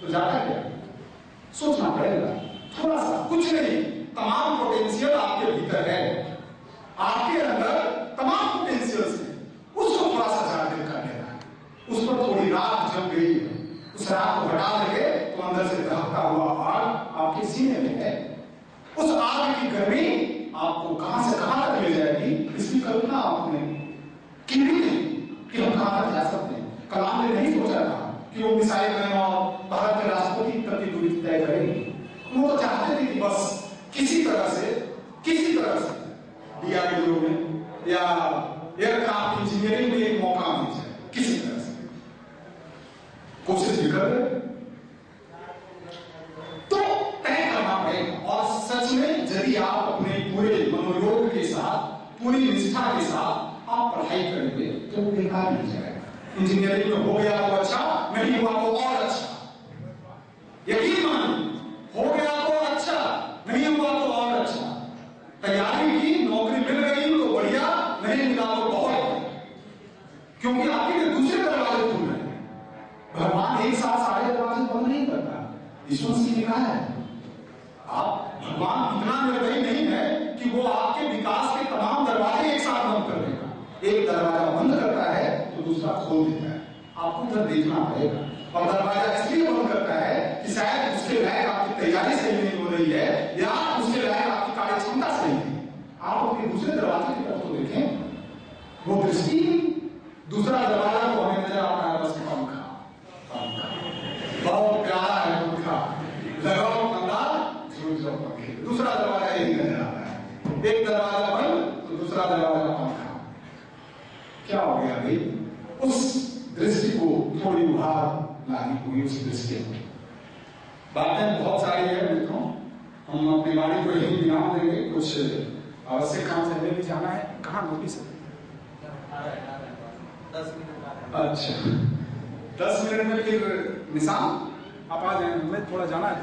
तो जाता क्या? सोचना पड़ेगा थोड़ा सा, कुछ नहीं, तमाम पोटेंशियल आपके भीतर है, आपके अंदर तमाम पोटेंशियल्स हैं, उसको थोड़ा सा जागृत कर लेना है। उस पर थोड़ी राख जम गई है, उस राख को हटा देंगे तो अंदर से दहकता हुआ आग आपके सीने में है। उस आग की गर्मी आपको कहां से कहां तक ले जाएगी, इसकी कल्पना आपने की भी नहीं कि हम कहां तक जा सकते हैं। कलाम ने नहीं सोचा था कि वो मिसाइल मैन और भारत के राष्ट्रपति तक की दूरी तय करेंगे। वो तो चाहते थे कि बस किसी तरह से DRDO में या एयरक्राफ्ट इंजीनियरिंग में एक मौका मिल जाए, किसी तरह से कोशिश भी कर रहे, तो तय करना पड़ेगा। और सच में यदि आप अपने पूरे मनोयोग के साथ, पूरी निष्ठा के साथ आप पढ़ाई करेंगे तो बेकार नहीं जाएगा। इंजीनियरिंग में हो गया तो अच्छा, नहीं हुआ तो और अच्छा, यकीन मानिए, हो गया तो अच्छा, नहीं हुआ तो और अच्छा। तैयारी की, नौकरी मिल गई तो बढ़िया, नहीं मिला तो बहुत, क्योंकि आपके लिए दूसरे दरवाजे खुल रहे हैं। भगवान एक साथ सारे दरवाजे बंद नहीं करता। यीशु मसीह ने कहा है, आप, भगवान इतना निर्दयी नहीं है कि वो आपके विकास के तमाम दरवाजे एक साथ बंद कर देगा। एक दरवाजा बंद करता है तो दूसरा खोल देता है। आपको उधर देखना पड़ेगा। और दरवाजा इसलिए बंद करता है कि शायद उसके लायक आपकी तैयारी सही नहीं हो रही है, या उसके लायक आपकी कार्य क्षमता सही नहीं। आप अपने दूसरे दरवाजे की तरफ तो देखें, वो दृष्टि, दूसरा दरवाजा तो हमें नजर आता है बस पंखा, बहुत प्यारा है पंखा, लगाओ पंखा, झूठ जाओ पंखे। दूसरा दरवाजा यही नजर आता है, एक दरवाजा बंद तो दूसरा दरवाजा पंखा। क्या हो गया भाई? उस दृष्टि को थोड़ी उभार लानी हुई, उस दृष्टि को। बातें बहुत सारी है मित्रों, हम अपनी वाणी को यही विराम देंगे। कुछ आवश्यक काम से हमें भी जाना है। कहाँ नोटिस है? 10 मिनट। अच्छा, 10 मिनट में फिर निशान आप आ जाएंगे, हमें थोड़ा जाना है।